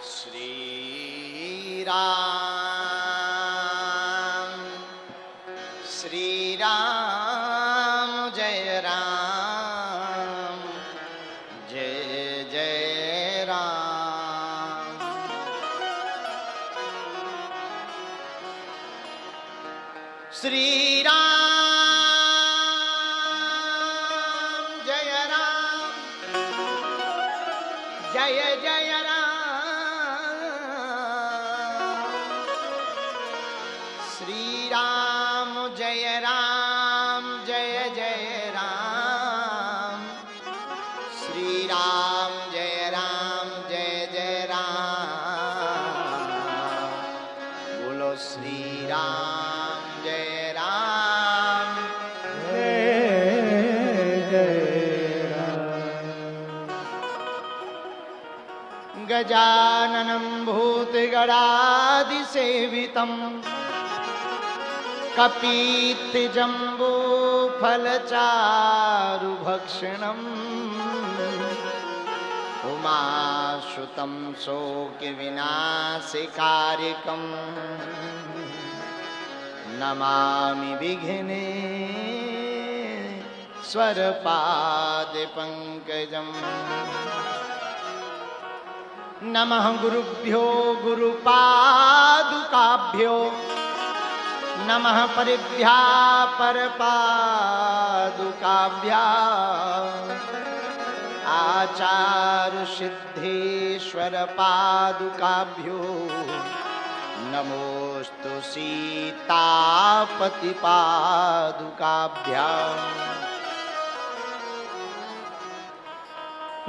श्री राम जय राम जय जय राम। श्री राम जय राम जय जय राम। श्री राम जय राम जय जय राम। श्री राम जय राम जय जय राम। बोलो श्री राम जय राम जय राम। गजाननं भूतगणादिसेवितं कपीतजम्बूफलचारुभक्षणम् उमासुतं शोकविनाशकारिकं नमामि विघ्नेश्वरपादपङ्कजम्। नमः गुरुभ्यो गुरुपादुकाभ्यो नमः परिभ्या परपादुकाभ्याम्। आचार्य सिद्धेश्वर पादुकाभ्यो नमोस्तु सीतापति पादुकाभ्याम्।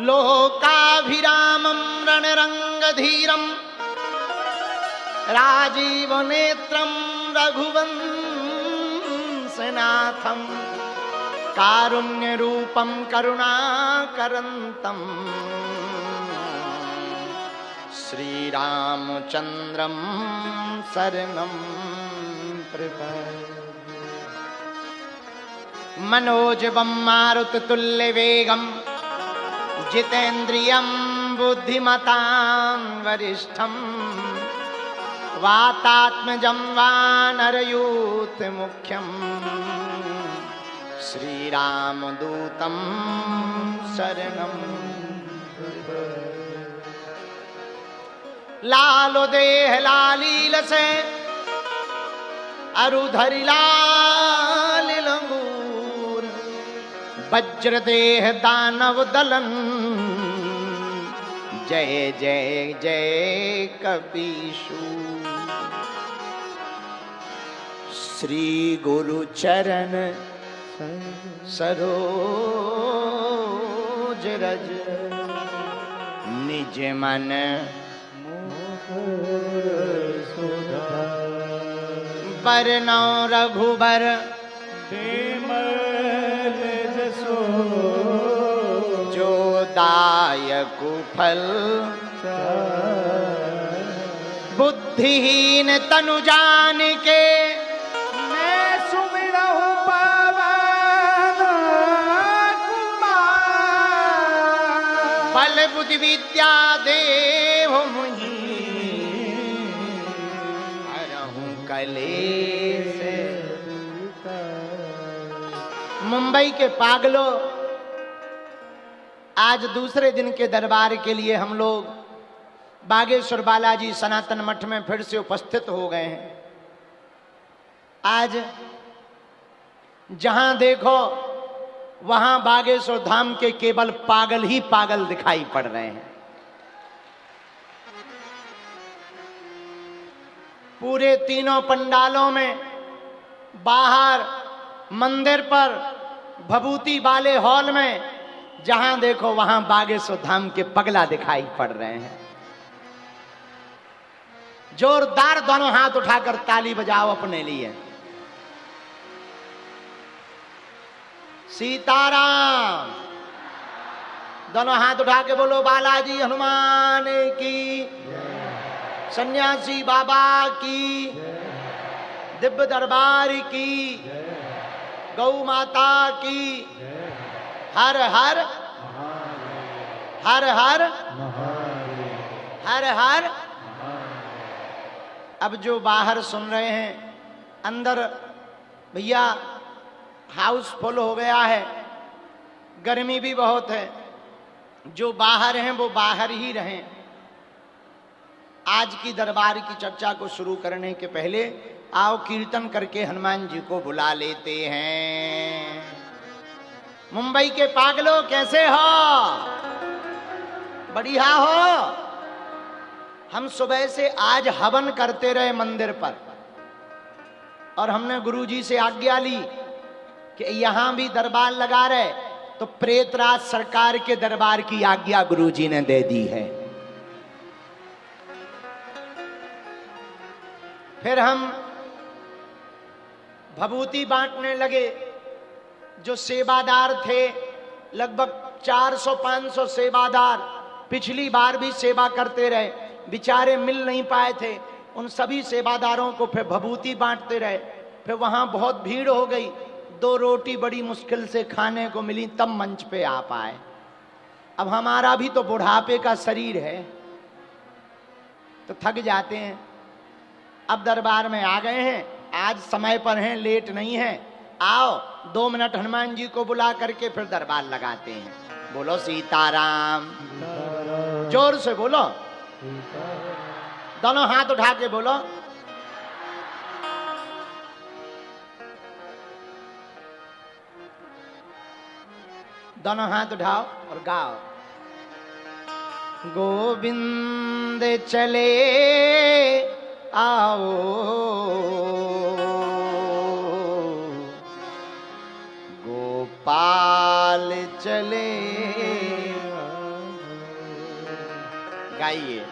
लोकाभिरामं रणरङ्गधीरं राजीवनेत्रं रघुवंशनाथं कारुण्यरूपं करुणाकरन्तं श्रीरामचन्द्रं शरणं प्रपद्ये। मनोजवं मारुततुल्यवेगं जितेन्द्रियं बुद्धिमतां वरिष्ठं वातात्मजं वानरयूथमुख्यं श्रीरामदूतं शरणं लालो देह लालीलसे अरुधरि लाल लंगूर वज्रदेह दानव दलन जय जय जय कपीशूर। श्री गुरु चरण सरोज रज निज मन बरनौ रघुबर जो दायक फल बुद्धिहीन तनु जान के मैं सुमिरहु पवन कुमार। बल बुद्धि विद्या देव मुहि हरहु कलेश। मुंबई के पागलों, आज दूसरे दिन के दरबार के लिए हम लोग बागेश्वर बालाजी सनातन मठ में फिर से उपस्थित हो गए हैं। आज जहां देखो वहां बागेश्वर धाम के केवल पागल ही पागल दिखाई पड़ रहे हैं। पूरे तीनों पंडालों में, बाहर मंदिर पर, भभूति वाले हॉल में, जहां देखो वहां बागेश्वर धाम के पगला दिखाई पड़ रहे हैं। जोरदार दोनों हाथ उठाकर ताली बजाओ अपने लिए। सीताराम। दोनों हाथ उठा के बोलो बालाजी हनुमान की, सन्यासी बाबा की, दिव्य दरबार की, गौ माता की, हर हर हर हर हर हर। अब जो बाहर सुन रहे हैं, अंदर भैया हाउस फुल हो गया है, गर्मी भी बहुत है। जो बाहर हैं वो बाहर ही रहें। आज की दरबार की चर्चा को शुरू करने के पहले आओ कीर्तन करके हनुमान जी को बुला लेते हैं। मुंबई के पागलों कैसे हो? बढ़िया हो? हम सुबह से आज हवन करते रहे मंदिर पर, और हमने गुरुजी से आज्ञा ली कि यहां भी दरबार लगा रहे, तो प्रेतराज सरकार के दरबार की आज्ञा गुरुजी ने दे दी है। फिर हम भभूति बांटने लगे। जो सेवादार थे, लगभग 400-500 सेवादार पिछली बार भी सेवा करते रहे, बेचारे मिल नहीं पाए थे। उन सभी सेवादारों को फिर भभूति बांटते रहे। फिर वहां बहुत भीड़ हो गई, 2 रोटी बड़ी मुश्किल से खाने को मिली, तब मंच पे आ पाए। अब हमारा भी तो बुढ़ापे का शरीर है, तो थक जाते हैं। अब दरबार में आ गए हैं, आज समय पर हैं, लेट नहीं है। आओ 2 मिनट हनुमान जी को बुला करके फिर दरबार लगाते हैं। बोलो सीताराम, जोर से बोलो, दोनों हाथ उठा के बोलो। दोनों हाथ उठाओ और गाओ। गोविंद चले आओ, गोपाल चले। गाइए।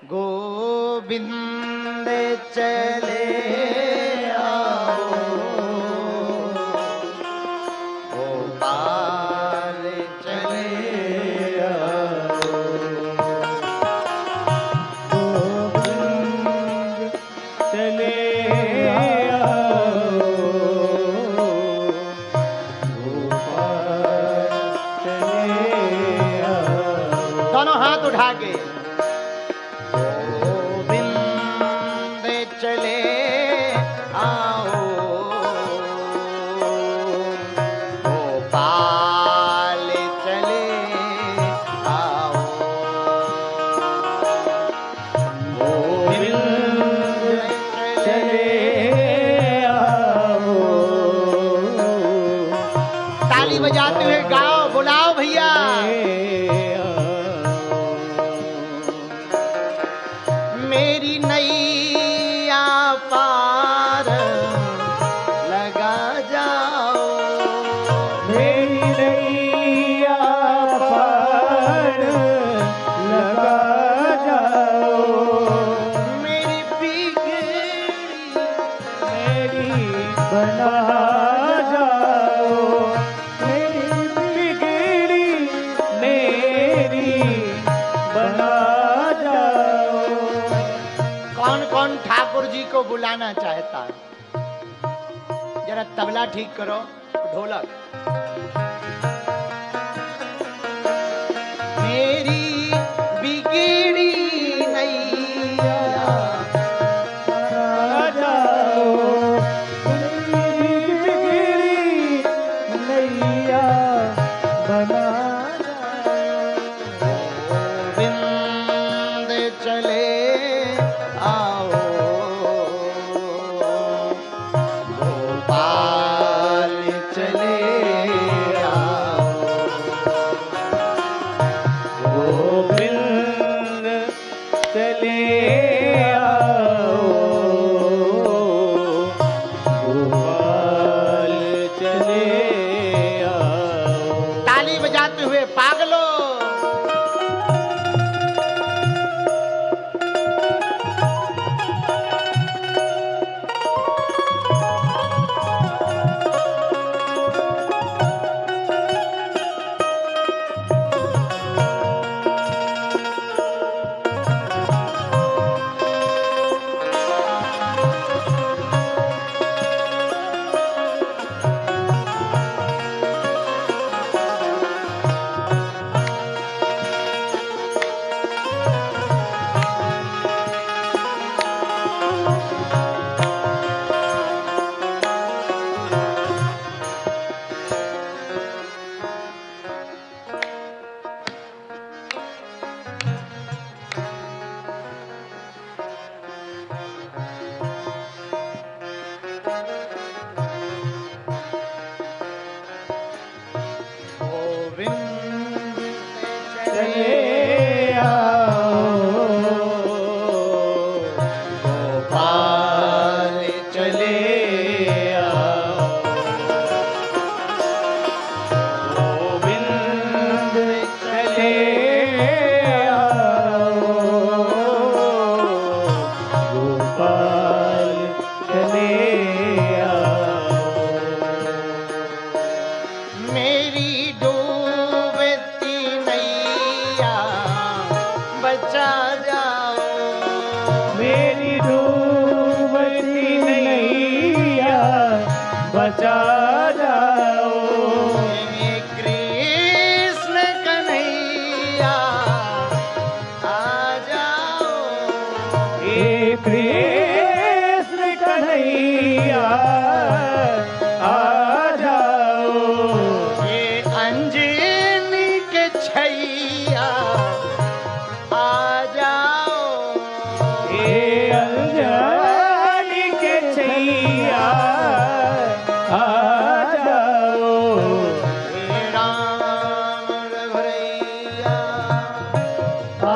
गोविंद चले आओ, गोपाल चले आओ, गोविंद चले आओ, गोपाल चले आओ। दोनों हाथ उठा के। बजाते हुए गाओ, बुलाओ भैया। मेरी नैया पार लगा जाओ, मेरी नैया पार लगा जाओ, मेरी बिगड़ी मेरी बना को बुलाना चाहता है। जरा तबला ठीक करो, ढोलक। मेरी बिगड़ी नैया बना जाओ, मेरी बिगड़ी नैया बना जाओ, गोविंद चले आओ, बचा जाओ। ये कृष्ण कन्हैया आ जाओ। ये कृष्ण कन्हैया आ जाओ। ये अंजनी के छैया आ जाओ। ये अंजनी के छैया आ जाओ। हे राम रघुरैया आ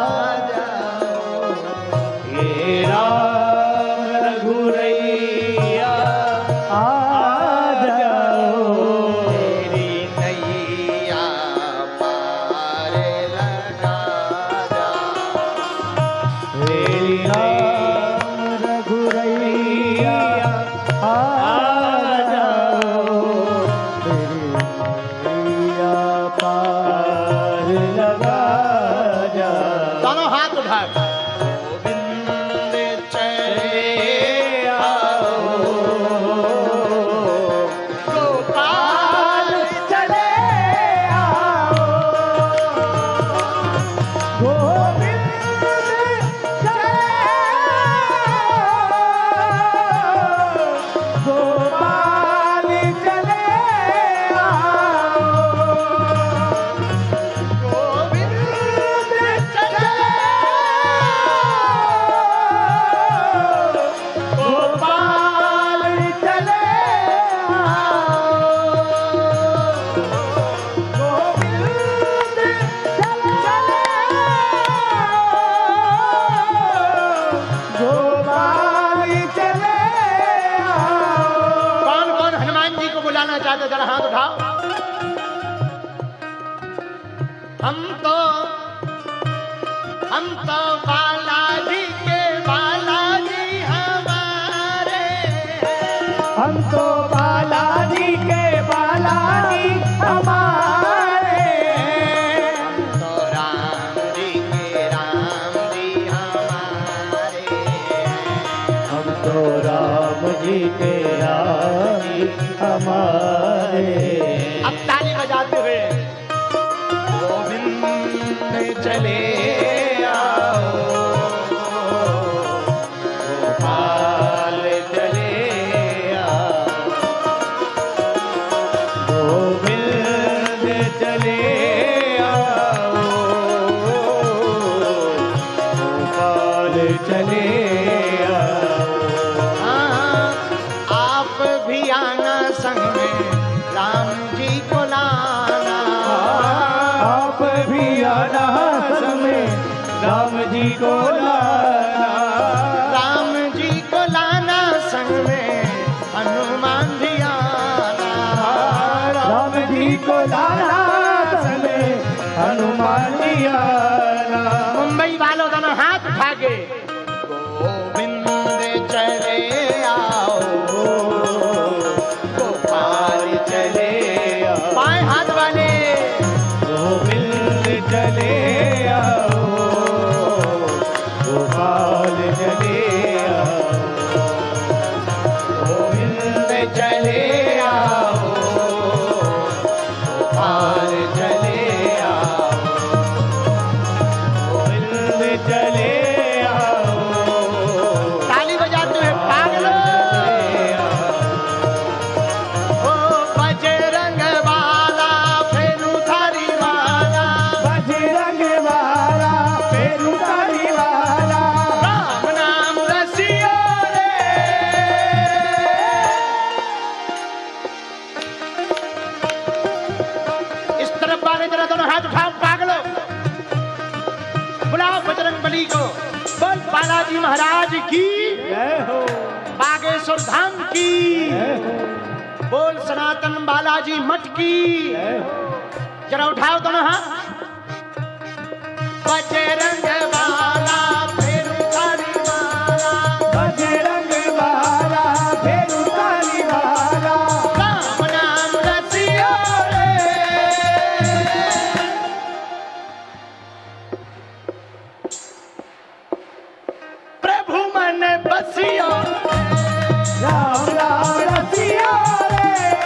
जाओ। हे राम रघुरैया आ जाओ। तेरी नैया पार लगा जाओ। तेरी राम रघुरैया आ जाओ। तेरी नैया पार लगा जाओ। दोनों हाथ उठा गोविंद चले आओ। गोपाल चले आओ। गोविंद चले आओ। गोपाल चले आओ। गोविंद चले गोपाल चले गोपाल चले कौन कौन हनुमान जी को बुलाना चाहते जरा हाथ उठाओ। हम तो बालाजी के बालाजी हमारे। हम तो बालाजी के बालाजी हमारे। तो राम जी के राम जी हमारे। हम तो राम जी के राम जी हमारे। अब ताली बजाते हुए गोविंद चले आओ। गोपाल चले आओ। गोविंद चले आओ। गोपाल चले आओ। हाँ, आप भी आना संग में राम जी को लाना। आप भी आना समय राम जी को लाना। राम जी को लाना संग में हनुमान भी आना। राम जी को लाना समय हनुमान जी आना। मुंबई वालों दोनों हाथ उठा के गोविंद चले आओ। गोपाल चले आओ। बाएं हाथ वाले गोविंद चले आओ। गोपाल चले आओ। गोविंद चले आओ। गोपाल चले आओ। गोविंद चले आओ। ताली बजाते हुए पागलों। ओ बजरंग वाला फेरू थारी वाला। बजरंग वाला फेरू तारी वाला। राम नाम रसियो रे। इस तरफ वाले जरा दोनों हाथ उठाओ पागलों। बुलाओ बजरंग बली को। बोल बालाजी महाराज की। जय हो। बागेश्वर धाम की। जय हो। बोल सनातन बालाजी मठ की। जय हो। जरा उठाओ दोनों हाथ। बजरंग वाला फेरू थारी वाला। बजरंग वाला फेरू तारी वाला। राम नाम रसियो रे। प्रभु मन बसियो। राम राम रसिया रे।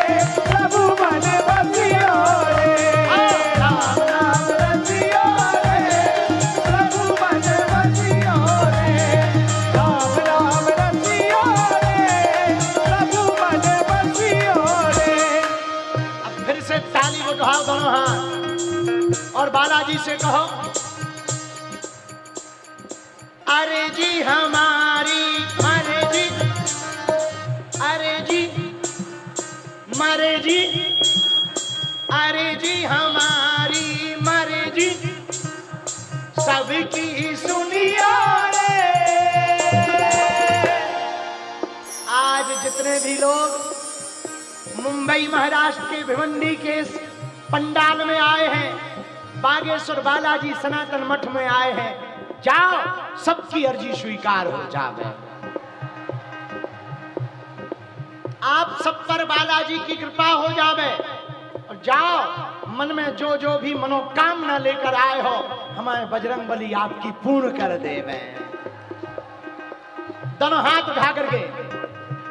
बालाजी से कहो, अरे जी हमारी मरे जी, अरे जी मरे जी, अरे जी हमारी मरे जी, सबकी सुनियो रे। आज जितने भी लोग मुंबई महाराष्ट्र के भिवंडी के इस पंडाल में आए हैं, बागेश्वर बालाजी सनातन मठ में आए हैं, जाओ सबकी अर्जी स्वीकार हो जावे। आप सब पर बालाजी की कृपा हो जावे और जाओ मन में जो जो भी मनोकामना लेकर आए हो, हमारे बजरंग बली आपकी पूर्ण कर देवे। दोनों हाथ उठा करके,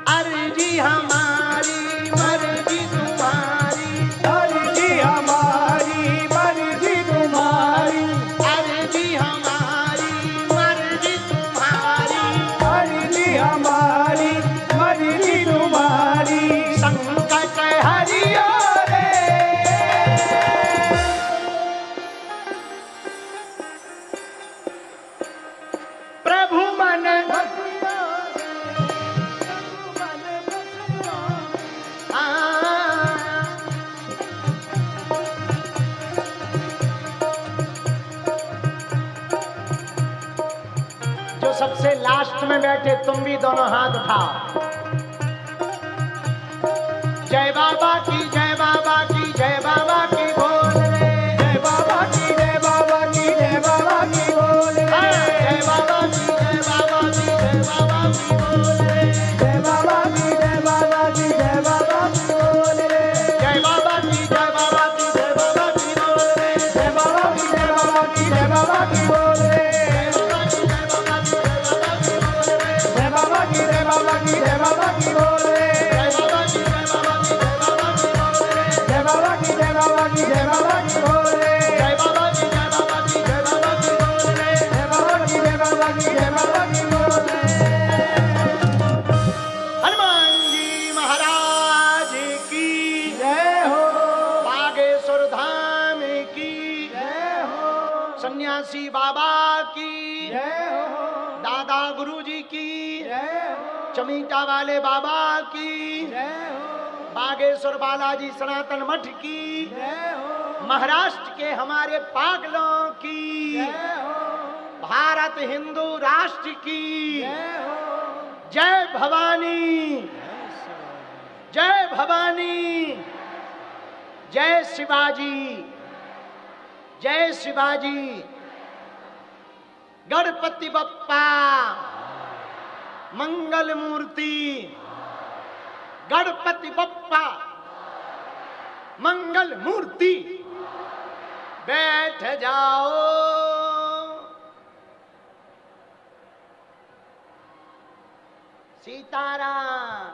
अरे जी हमारी मर्जी तुम्हारी, अरे जी हमारी मर्जी तुम्हारी, अरे जी हमारी मर्जी तुम्हारी, अरे जी हमारी मर्जी तुम्हारी, संकट हरियो रे। प्रभु मन जो सबसे लास्ट में बैठे तुम भी दोनों हाथ उठाओ। जय बाबा की, जय बाबा की, जय बाबा की बोल रे, जय बाबा की, जय बाबा की, जय बाबा की बोल रे, जय बाबा की, जय बाबा की, जय बाबा की बोल रे, जय बाबा की, जय बाबा की, जय बाबा की बोल रे, जय बाबा की, जय बाबा की, जय बाबा की बोल रे, जय बाबा की, जय बाबा की, जय बाबा की बोल रे, जय बाबा की, जय बाबा की, जय बाबा की बोल रे, जय बाबा की, जय बाबा की, जय बाबा की बोल रे, जय बाबा की, जय बाबा की, जय बाबा की बोल रे, जय बाबा की, जय बाबा की, जय बाबा की बोल रे, जय बाबा की, जय बाबा की, जय बाबा की बोल रे। हनुमान जी महाराज की जय हो, बागेश्वर धाम की, जय हो, सन्यासी बाबा की, जय हो, दादा गुरु जी की, जय हो, चमीटा वाले बाबा की, जय हो, बागेश्वर बालाजी सनातन मठ की, जय हो, महाराष्ट्र के हमारे पागलों की, जय हो, भारत हिंदू राष्ट्र की, जय हो, जय भवानी, जय भवानी, जय शिवाजी, जय शिवाजी, गणपति बप्पा मंगल मूर्ति, गणपति बप्पा मंगल मूर्ति। बैठ जाओ। सीताराम,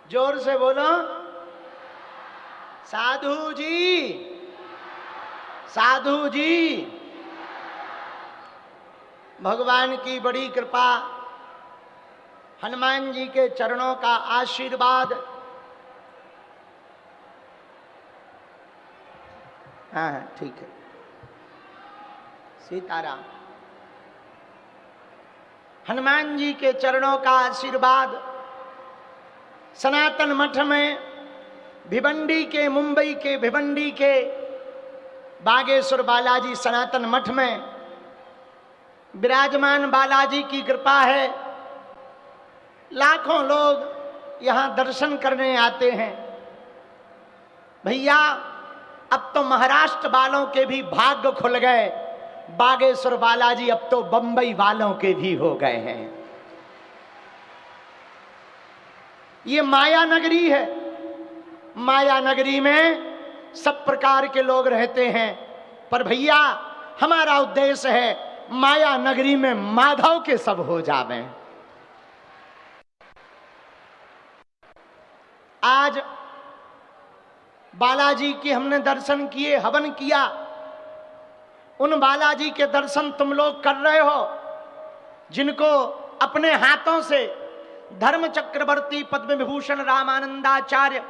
जोर से बोलो। साधु जी, साधु जी, भगवान की बड़ी कृपा, हनुमान जी के चरणों का आशीर्वाद। हाँ हाँ ठीक है। सीताराम, हनुमान जी के चरणों का आशीर्वाद सनातन मठ में, भिवंडी के, मुंबई के भिवंडी के बागेश्वर बालाजी सनातन मठ में विराजमान बालाजी की कृपा है। लाखों लोग यहां दर्शन करने आते हैं। भैया अब तो महाराष्ट्र वालों के भी भाग्य खुल गए, बागेश्वर बालाजी अब तो बंबई वालों के भी हो गए हैं। ये माया नगरी है, माया नगरी में सब प्रकार के लोग रहते हैं, पर भैया हमारा उद्देश्य है माया नगरी में माधव के सब हो जावें। आज बालाजी के हमने दर्शन किए, हवन किया, उन बालाजी के दर्शन तुम लोग कर रहे हो जिनको अपने हाथों से धर्म चक्रवर्ती पद्म विभूषण रामानंदाचार्य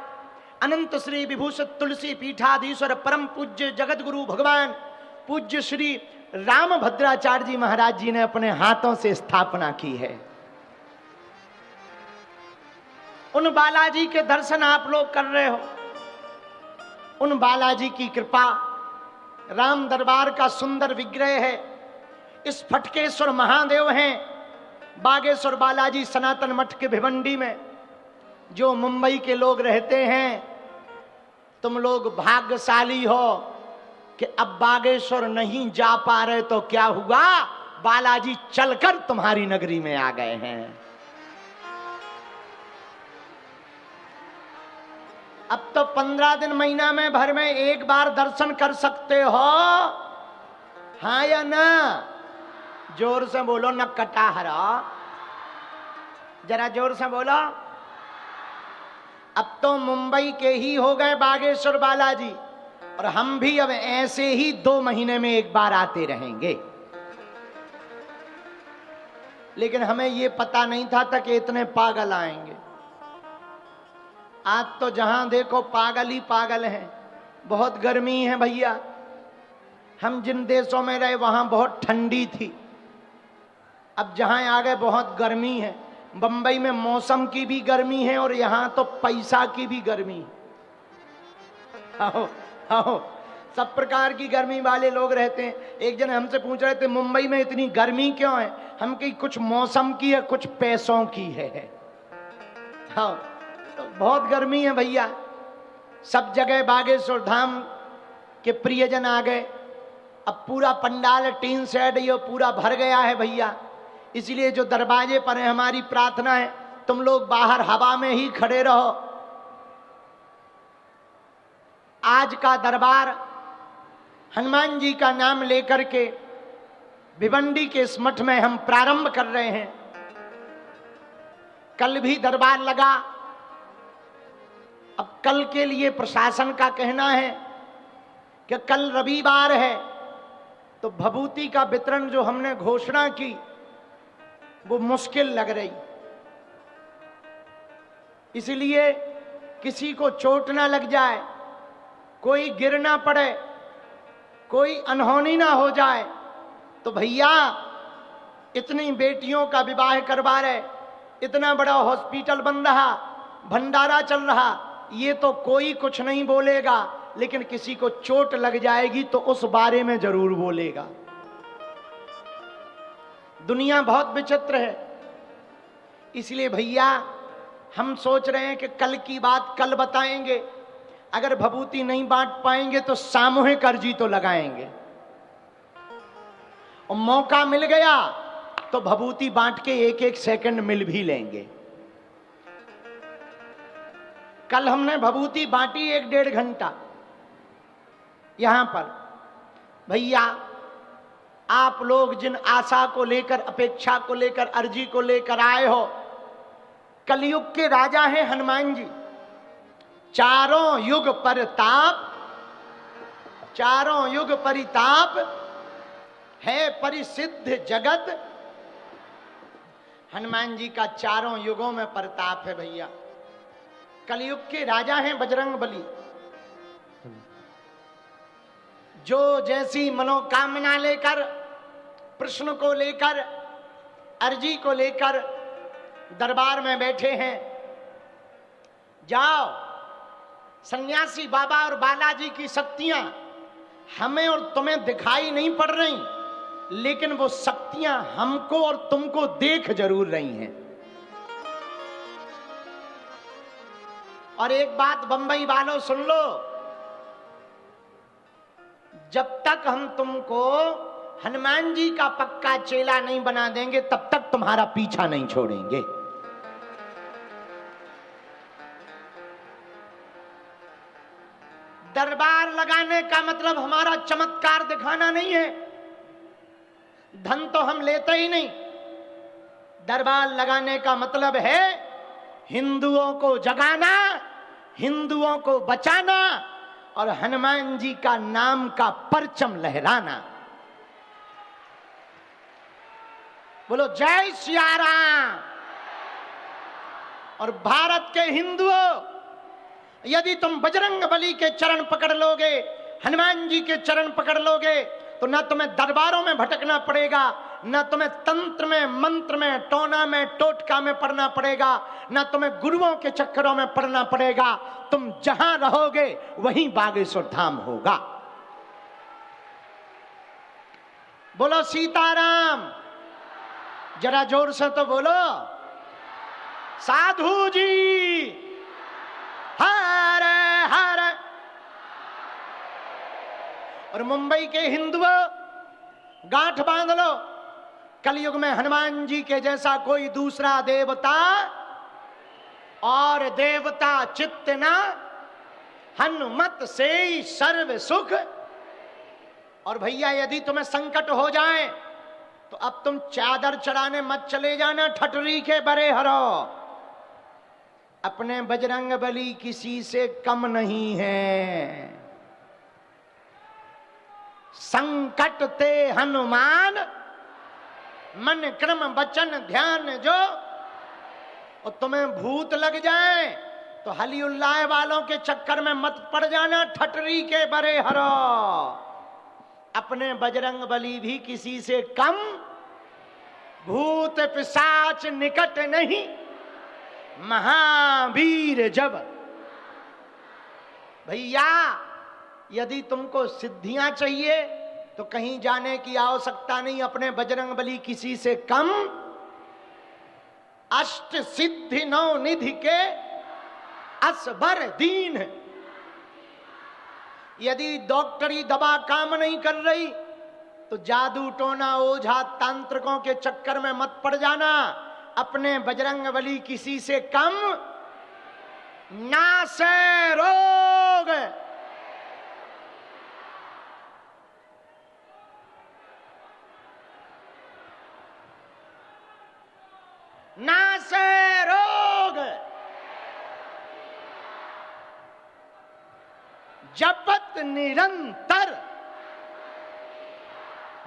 अनंत श्री विभूषित तुलसी पीठाधीश्वर परम पूज्य जगत गुरु भगवान पूज्य श्री राम भद्राचार्य जी महाराज जी ने अपने हाथों से स्थापना की है। उन बालाजी के दर्शन आप लोग कर रहे हो, उन बालाजी की कृपा, राम दरबार का सुंदर विग्रह है, इस फटकेश्वर महादेव हैं, बागेश्वर बालाजी सनातन मठ के भिवंडी में। जो मुंबई के लोग रहते हैं, तुम लोग भाग्यशाली हो कि अब बागेश्वर नहीं जा पा रहे, तो क्या हुआ, बालाजी चलकर तुम्हारी नगरी में आ गए हैं। अब तो 15 दिन महीना में भर में एक बार दर्शन कर सकते हो, हाँ या ना? जोर से बोलो, न कटाहरा, जरा जोर से बोलो। अब तो मुंबई के ही हो गए बागेश्वर बालाजी, और हम भी अब ऐसे ही 2 महीने में एक बार आते रहेंगे। लेकिन हमें ये पता नहीं था कि इतने पागल आएंगे। आज तो जहां देखो पागल ही पागल हैं। बहुत गर्मी है भैया, हम जिन देशों में रहे वहां बहुत ठंडी थी, अब जहां आ गए बहुत गर्मी है। बंबई में मौसम की भी गर्मी है और यहां तो पैसा की भी गर्मी है। आओ आओ, सब प्रकार की गर्मी वाले लोग रहते हैं। एक जन हमसे पूछ रहे थे मुंबई में इतनी गर्मी क्यों है, हम कहीं कुछ मौसम की है, कुछ पैसों की है। हाँ, तो बहुत गर्मी है भैया। सब जगह बागेश्वर धाम के प्रियजन आ गए। अब पूरा पंडाल टीन शेड ये पूरा भर गया है भैया। इसलिए जो दरवाजे पर है, हमारी प्रार्थना है तुम लोग बाहर हवा में ही खड़े रहो। आज का दरबार हनुमान जी का नाम लेकर के भिवंडी के इस मठ में हम प्रारंभ कर रहे हैं। कल भी दरबार लगा। अब कल के लिए प्रशासन का कहना है कि कल रविवार है, तो भभूति का वितरण जो हमने घोषणा की वो मुश्किल लग रही। इसलिए किसी को चोट ना लग जाए, कोई गिर ना पड़े, कोई अनहोनी ना हो जाए, तो भैया इतनी बेटियों का विवाह करवा रहे, इतना बड़ा हॉस्पिटल बन रहा, भंडारा चल रहा, ये तो कोई कुछ नहीं बोलेगा, लेकिन किसी को चोट लग जाएगी तो उस बारे में जरूर बोलेगा। दुनिया बहुत विचित्र है। इसलिए भैया हम सोच रहे हैं कि कल की बात कल बताएंगे। अगर भभूति नहीं बांट पाएंगे तो सामूहिक अर्जी तो लगाएंगे, और मौका मिल गया तो भभूति बांट के 1-1 सेकंड मिल भी लेंगे। कल हमने भभूति बांटी 1-1.5 घंटा यहां पर। भैया आप लोग जिन आशा को लेकर, अपेक्षा को लेकर, अर्जी को लेकर आए हो, कलयुग के राजा हैं हनुमान जी। चारों युग परताप, चारों युग परिताप है परिसिद्ध जगत। हनुमान जी का चारों युगों में प्रताप है भैया। कलयुग के राजा हैं बजरंग बली। जो जैसी मनोकामना लेकर, प्रश्न को लेकर, अर्जी को लेकर दरबार में बैठे हैं, जाओ। सन्यासी बाबा और बालाजी की शक्तियां हमें और तुम्हें दिखाई नहीं पड़ रही, लेकिन वो शक्तियां हमको और तुमको देख जरूर रही हैं। और एक बात बंबई वालों सुन लो, जब तक हम तुमको हनुमान जी का पक्का चेला नहीं बना देंगे, तब तक तुम्हारा पीछा नहीं छोड़ेंगे। दरबार लगाने का मतलब हमारा चमत्कार दिखाना नहीं है। धन तो हम लेते ही नहीं। दरबार लगाने का मतलब है हिंदुओं को जगाना, हिंदुओं को बचाना और हनुमान जी का नाम का परचम लहराना। बोलो जय सिया राम। और भारत के हिंदुओं, यदि तुम बजरंग बली के चरण पकड़ लोगे, हनुमान जी के चरण पकड़ लोगे, तो न तुम्हें दरबारों में भटकना पड़ेगा, न तुम्हें तंत्र में, मंत्र में, टोना में, टोटका में पढ़ना पड़ेगा, न तुम्हें गुरुओं के चक्करों में पढ़ना पड़ेगा। तुम जहां रहोगे वहीं बागेश्वर धाम होगा। बोलो सीताराम, जरा जोर से तो बोलो। साधु जी हर हर। और मुंबई के हिंदुओं, गांठ बांध लो, कलयुग में हनुमान जी के जैसा कोई दूसरा देवता और देवता चित्त न, हनुमत से ही सर्व सुख। और भैया यदि तुम्हें संकट हो जाए तो अब तुम चादर चढ़ाने मत चले जाना ठटरी के बरे हरो। अपने बजरंग बली किसी से कम नहीं है। संकट ते हनुमान, मन क्रम वचन ध्यान जो। और तुम्हें भूत लग जाए तो हलीउल्लाह वालों के चक्कर में मत पड़ जाना ठटरी के बरे हरो। अपने बजरंग बली भी किसी से कम, भूत पिशाच निकट नहीं, महावीर जब। भैया यदि तुमको सिद्धियां चाहिए तो कहीं जाने की आवश्यकता नहीं, अपने बजरंग बली किसी से कम। अष्ट सिद्धि नौ निधि के असबर दीन। यदि डॉक्टरी दवा काम नहीं कर रही तो जादू टोना ओझा तांत्रिकों के चक्कर में मत पड़ जाना। अपने बजरंग बली किसी से कम, नासे रोग। नासे रोग, जपत निरंतर,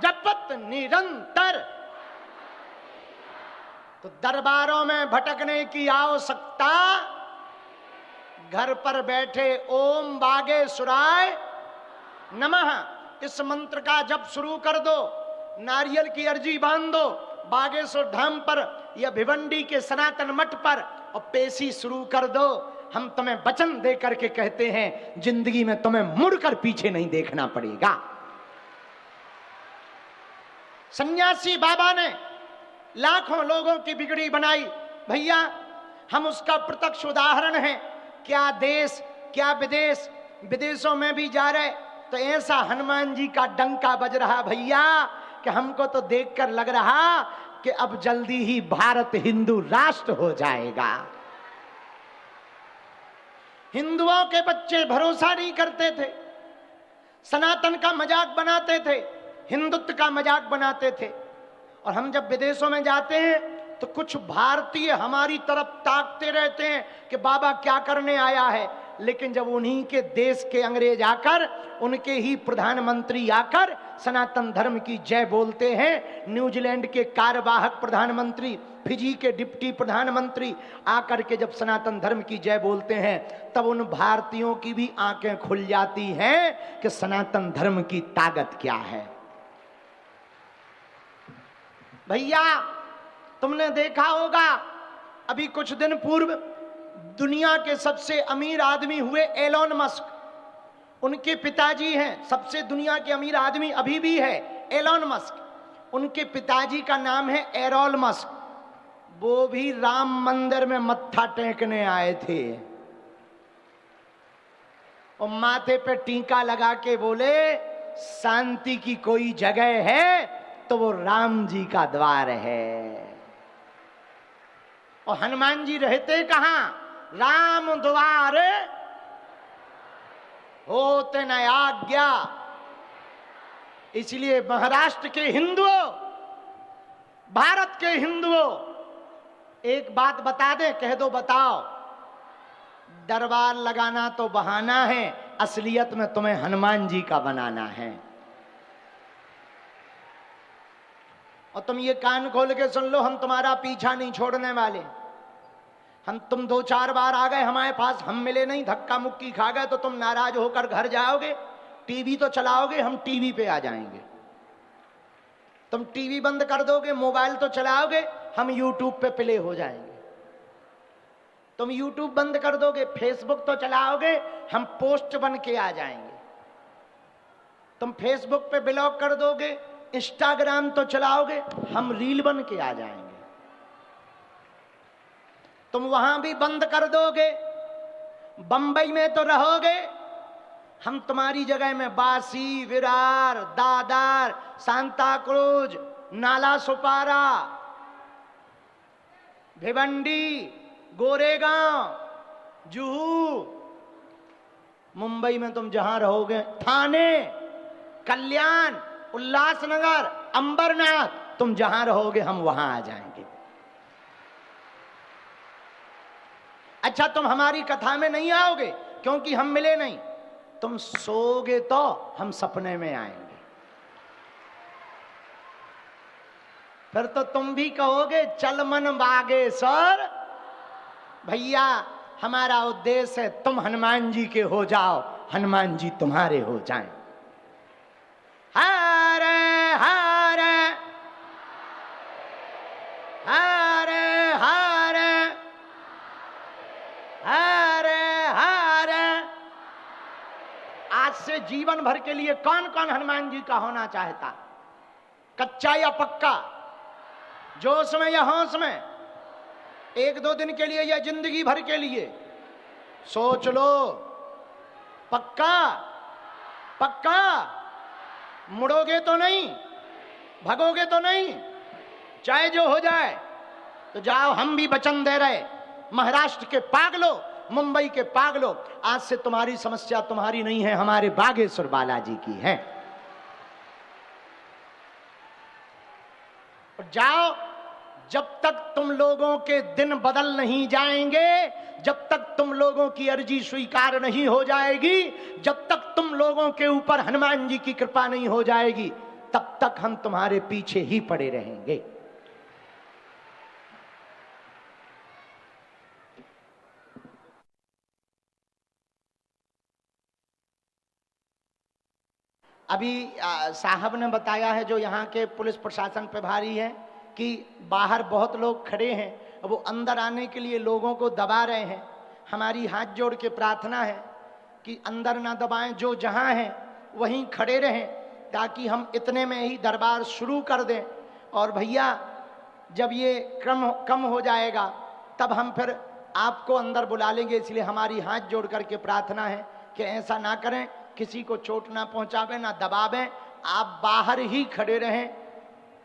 जपत निरंतर। तो दरबारों में भटकने की आवश्यकता, घर पर बैठे ओम बागेश्वराय नमः इस मंत्र का जप शुरू कर दो। नारियल की अर्जी बांध दो बागेश्वर धाम पर या भिवंडी के सनातन मठ पर और पेशी शुरू कर दो। हम तुम्हें वचन दे करके कहते हैं, जिंदगी में तुम्हें मुड़कर पीछे नहीं देखना पड़ेगा। सन्यासी बाबा ने लाखों लोगों की बिगड़ी बनाई। भैया हम उसका प्रत्यक्ष उदाहरण है। क्या देश, क्या विदेश, विदेशों में भी जा रहे तो ऐसा हनुमान जी का डंका बज रहा भैया कि हमको तो देखकर लग रहा कि अब जल्दी ही भारत हिंदू राष्ट्र हो जाएगा। हिंदुओं के बच्चे भरोसा नहीं करते थे, सनातन का मजाक बनाते थे, हिंदुत्व का मजाक बनाते थे। और हम जब विदेशों में जाते हैं तो कुछ भारतीय हमारी तरफ ताकते रहते हैं कि बाबा क्या करने आया है। लेकिन जब उन्हीं के देश के अंग्रेज आकर, उनके ही प्रधानमंत्री आकर सनातन धर्म की जय बोलते हैं, न्यूजीलैंड के कार्यवाहक प्रधानमंत्री, फिजी के डिप्टी प्रधानमंत्री आकर के जब सनातन धर्म की जय बोलते हैं, तब उन भारतीयों की भी आंखें खुल जाती हैं कि सनातन धर्म की ताकत क्या है। भैया तुमने देखा होगा अभी कुछ दिन पूर्व दुनिया के सबसे अमीर आदमी हुए एलोन मस्क। उनके पिताजी हैं सबसे दुनिया के अमीर आदमी, अभी भी है एलोन मस्क। उनके पिताजी का नाम है एरोल मस्क। वो भी राम मंदिर में मत्था टेकने आए थे और माथे पे टीका लगा के बोले, शांति की कोई जगह है तो वो राम जी का द्वार है। और हनुमान जी रहते कहां? राम द्वार होते न आज्ञा। इसलिए महाराष्ट्र के हिंदुओं, भारत के हिंदुओं, एक बात बता दे, कह दो बताओ, दरबार लगाना तो बहाना है, असलियत में तुम्हें हनुमान जी का बनाना है। और तुम ये कान खोल के सुन लो, हम तुम्हारा पीछा नहीं छोड़ने वाले। तुम 2-4 बार आ गए हमारे पास, हम मिले नहीं, धक्का मुक्की खा गए तो तुम नाराज होकर घर जाओगे। टीवी तो चलाओगे, हम टीवी पे आ जाएंगे। तुम टीवी बंद कर दोगे, मोबाइल तो चलाओगे, हम यूट्यूब पे प्ले हो जाएंगे। तुम यूट्यूब बंद कर दोगे, फेसबुक तो चलाओगे, हम पोस्ट बन के आ जाएंगे। तुम फेसबुक पे ब्लॉक कर दोगे, इंस्टाग्राम तो चलाओगे, हम रील बन के आ जाएंगे। तुम वहां भी बंद कर दोगे, बंबई में तो रहोगे, हम तुम्हारी जगह में बासी, विरार, दादर, सांता क्रूज, नाला सुपारा, भिवंडी, गोरेगांव, जुहू, मुंबई में तुम जहां रहोगे, थाने, कल्याण, उल्लासनगर, अंबरनाथ, तुम जहां रहोगे हम वहां आ जाएंगे। अच्छा, तुम हमारी कथा में नहीं आओगे क्योंकि हम मिले नहीं। तुम सोओगे तो हम सपने में आएंगे, फिर तो तुम भी कहोगे चल मन बागेश्वर। भैया, हमारा उद्देश्य है तुम हनुमान जी के हो जाओ, हनुमान जी तुम्हारे हो जाएं। हरे हरे हरे हरे हरे हरे। आज से जीवन भर के लिए कौन कौन हनुमान जी का होना चाहता? कच्चा या पक्का? जोश में या होश में? 1-2 दिन के लिए या जिंदगी भर के लिए? सोच लो। पक्का? पक्का? मुड़ोगे तो नहीं, भगोगे तो नहीं, चाहे जो हो जाए। तो जाओ, हम भी वचन दे रहे, महाराष्ट्र के पागलों, मुंबई के पागलों, आज से तुम्हारी समस्या तुम्हारी नहीं है, हमारे बागेश्वर बालाजी की है। और जाओ, जब तक तुम लोगों के दिन बदल नहीं जाएंगे, जब तक तुम लोगों की अर्जी स्वीकार नहीं हो जाएगी, जब तक तुम लोगों के ऊपर हनुमान जी की कृपा नहीं हो जाएगी, तब तक हम तुम्हारे पीछे ही पड़े रहेंगे। अभी साहब ने बताया है, जो यहाँ के पुलिस प्रशासन प्रभारी है, कि बाहर बहुत लोग खड़े हैं, वो अंदर आने के लिए लोगों को दबा रहे हैं। हमारी हाथ जोड़ के प्रार्थना है कि अंदर ना दबाएं, जो जहाँ हैं वहीं खड़े रहें, ताकि हम इतने में ही दरबार शुरू कर दें। और भैया, जब ये क्रम कम हो जाएगा तब हम फिर आपको अंदर बुला लेंगे। इसलिए हमारी हाथ जोड़ करके प्रार्थना है कि ऐसा ना करें, किसी को चोट ना पहुंचावें, ना दबावें, आप बाहर ही खड़े रहें।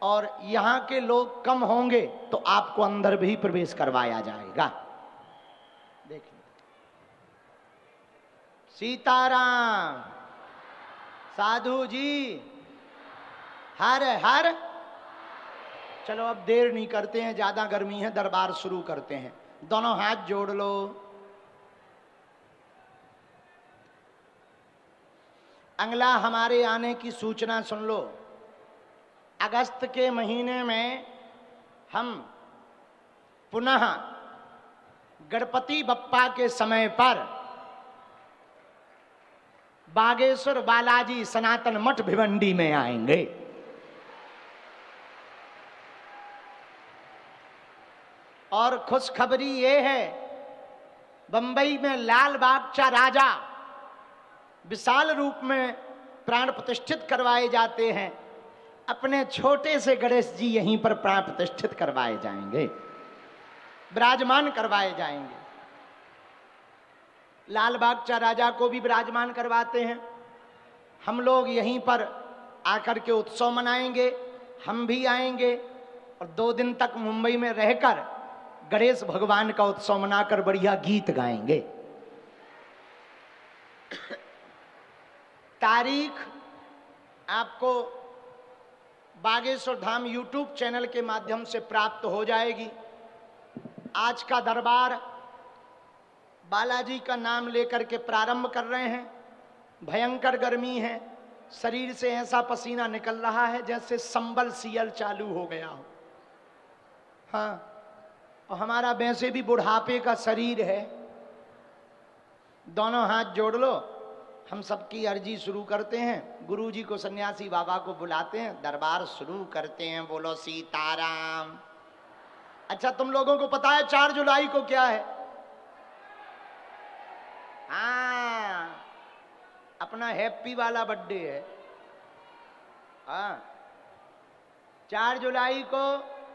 और यहाँ के लोग कम होंगे तो आपको अंदर भी प्रवेश करवाया जाएगा। देखिए, सीताराम, साधु जी, हर हर। चलो, अब देर नहीं करते हैं, ज्यादा गर्मी है, दरबार शुरू करते हैं। दोनों हाथ जोड़ लो। अगला हमारे आने की सूचना सुन लो। अगस्त के महीने में हम पुनः गणपति बप्पा के समय पर बागेश्वर बालाजी सनातन मठ भिवंडी में आएंगे। और खुशखबरी ये है, बंबई में लाल बागचा राजा विशाल रूप में प्राण प्रतिष्ठित करवाए जाते हैं। अपने छोटे से गणेश जी यहीं पर प्राण प्रतिष्ठित करवाए जाएंगे, विराजमान करवाए जाएंगे। लाल बागचा राजा को भी विराजमान करवाते हैं। हम लोग यहीं पर आकर के उत्सव मनाएंगे, हम भी आएंगे और 2 दिन तक मुंबई में रहकर गणेश भगवान का उत्सव मनाकर बढ़िया गीत गाएंगे। तारीख आपको बागेश्वर धाम यूट्यूब चैनल के माध्यम से प्राप्त हो जाएगी। आज का दरबार बालाजी का नाम लेकर के प्रारंभ कर रहे हैं। भयंकर गर्मी है, शरीर से ऐसा पसीना निकल रहा है जैसे संबल सियल चालू हो गया हो। हाँ, और हमारा वैसे भी बुढ़ापे का शरीर है। दोनों हाथ जोड़ लो, हम सबकी अर्जी शुरू करते हैं। गुरुजी को, सन्यासी बाबा को बुलाते हैं, दरबार शुरू करते हैं। बोलो सीताराम। अच्छा, तुम लोगों को पता है 4 जुलाई को क्या है? हाँ, अपना हैप्पी वाला बर्थडे है। हाँ, 4 जुलाई को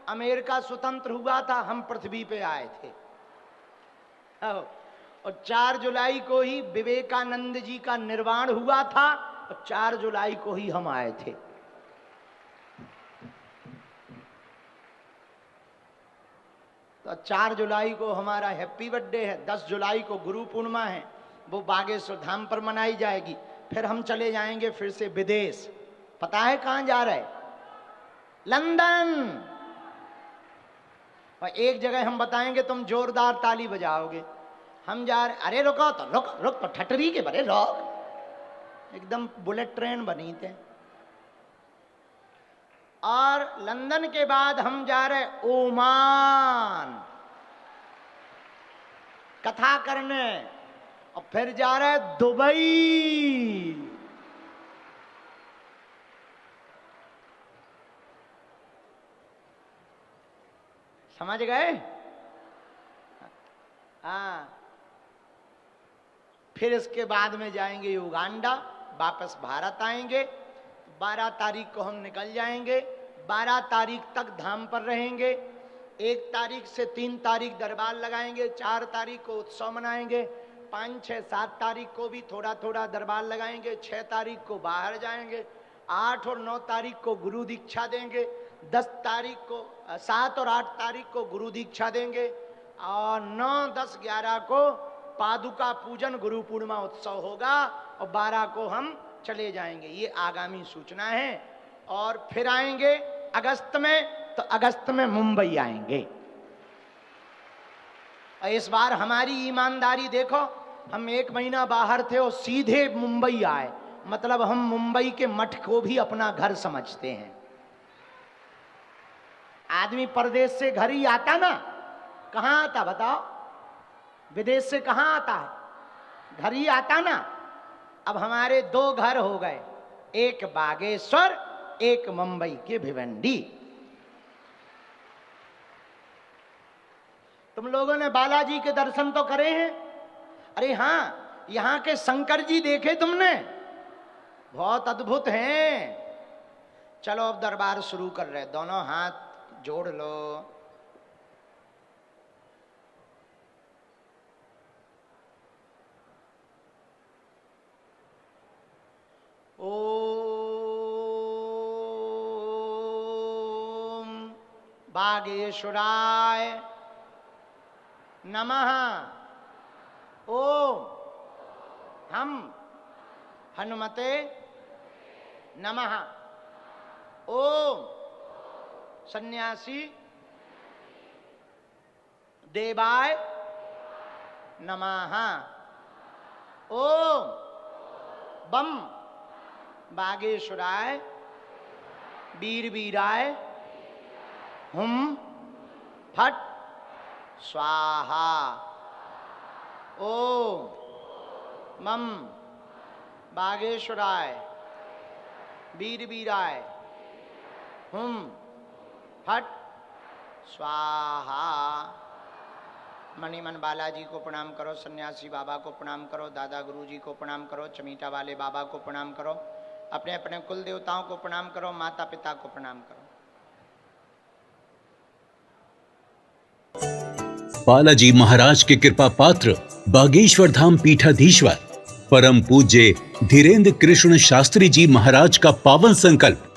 अमेरिका स्वतंत्र हुआ था, हम पृथ्वी पे आए थे। और 4 जुलाई को ही विवेकानंद जी का निर्वाण हुआ था, और 4 जुलाई को ही हम आए थे। तो 4 जुलाई को हमारा हैप्पी बर्थडे है। 10 जुलाई को गुरु पूर्णिमा है, वो बागेश्वर धाम पर मनाई जाएगी। फिर हम चले जाएंगे फिर से विदेश। पता है कहां जा रहे? लंदन। और एक जगह हम बताएंगे, तुम जोरदार ताली बजाओगे। हम जा रहे, अरे रुको तो, रुक तो, ठटरी के बरे रोक, एकदम बुलेट ट्रेन बनी थे। और लंदन के बाद हम जा रहे ओमान कथा करने, और फिर जा रहे दुबई। समझ गए? हाँ, फिर इसके बाद में जाएंगे युगांडा, वापस भारत आएंगे। 12 तारीख को हम निकल जाएंगे। 12 तारीख तक धाम पर रहेंगे। 1 तारीख से 3 तारीख दरबार लगाएंगे। 4 तारीख को उत्सव मनाएंगे। 5, 6, 7 तारीख को भी थोड़ा थोड़ा दरबार लगाएंगे। 6 तारीख को बाहर जाएंगे। 8 और 9 तारीख को गुरु दीक्षा देंगे। 10 तारीख को, 7 और 8 तारीख को गुरु दीक्षा देंगे। और 9, 10, 11 को पादुका पूजन गुरु पूर्णिमा उत्सव होगा। और 12 को हम चले जाएंगे। ये आगामी सूचना है। और फिर आएंगे अगस्त में, तो अगस्त में मुंबई आएंगे। और इस बार हमारी ईमानदारी देखो, हम 1 महीना बाहर थे और सीधे मुंबई आए। मतलब हम मुंबई के मठ को भी अपना घर समझते हैं। आदमी परदेश से घर ही आता ना, कहां आता बताओ? विदेश से कहां आता है? घर ही आता ना। अब हमारे 2 घर हो गए, एक बागेश्वर, एक मुंबई के भिवंडी। तुम लोगों ने बालाजी के दर्शन तो करे हैं? अरे हां, यहां के शंकर जी देखे तुमने? बहुत अद्भुत हैं। चलो अब दरबार शुरू कर रहे, दोनों हाथ जोड़ लो। ओम बागेश्वराय नमः। ओम हम हनुमते नमः। ओम सन्यासी देवाय नमः। ओम बम बागेश्वराय वीर वीराय हुम फट स्वाहा। ओम मम बागेश्वराय वीर वीराय हुम फट स्वाहा। मणिमन बालाजी को प्रणाम करो, सन्यासी बाबा को प्रणाम करो, दादा गुरुजी को प्रणाम करो, चमीटा वाले बाबा को प्रणाम करो, अपने अपने कुल देवताओं को प्रणाम करो, माता पिता को प्रणाम करो। बालाजी महाराज के कृपा पात्र बागेश्वर धाम पीठाधीश्वर परम पूज्य धीरेन्द्र कृष्ण शास्त्री जी महाराज का पावन संकल्प।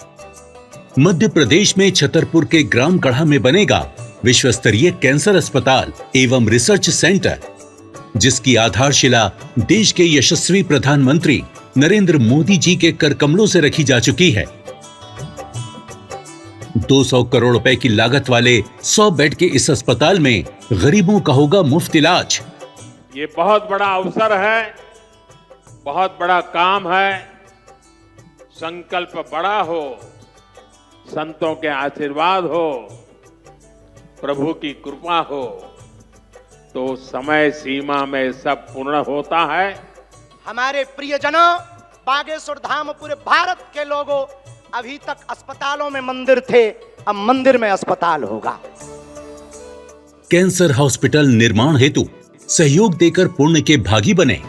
मध्य प्रदेश में छतरपुर के ग्राम गढ़ा में बनेगा विश्व स्तरीय कैंसर अस्पताल एवं रिसर्च सेंटर, जिसकी आधारशिला देश के यशस्वी प्रधानमंत्री नरेंद्र मोदी जी के कर कमलों से रखी जा चुकी है। 200 करोड़ रुपए की लागत वाले 100 बेड के इस अस्पताल में गरीबों का होगा मुफ्त इलाज। ये बहुत बड़ा अवसर है, बहुत बड़ा काम है। संकल्प बड़ा हो, संतों के आशीर्वाद हो, प्रभु की कृपा हो तो समय सीमा में सब पूर्ण होता है। हमारे प्रियजनों, बागेश्वर धाम पूरे भारत के लोगों, अभी तक अस्पतालों में मंदिर थे, अब मंदिर में अस्पताल होगा। कैंसर हॉस्पिटल निर्माण हेतु सहयोग देकर पुण्य के भागी बने।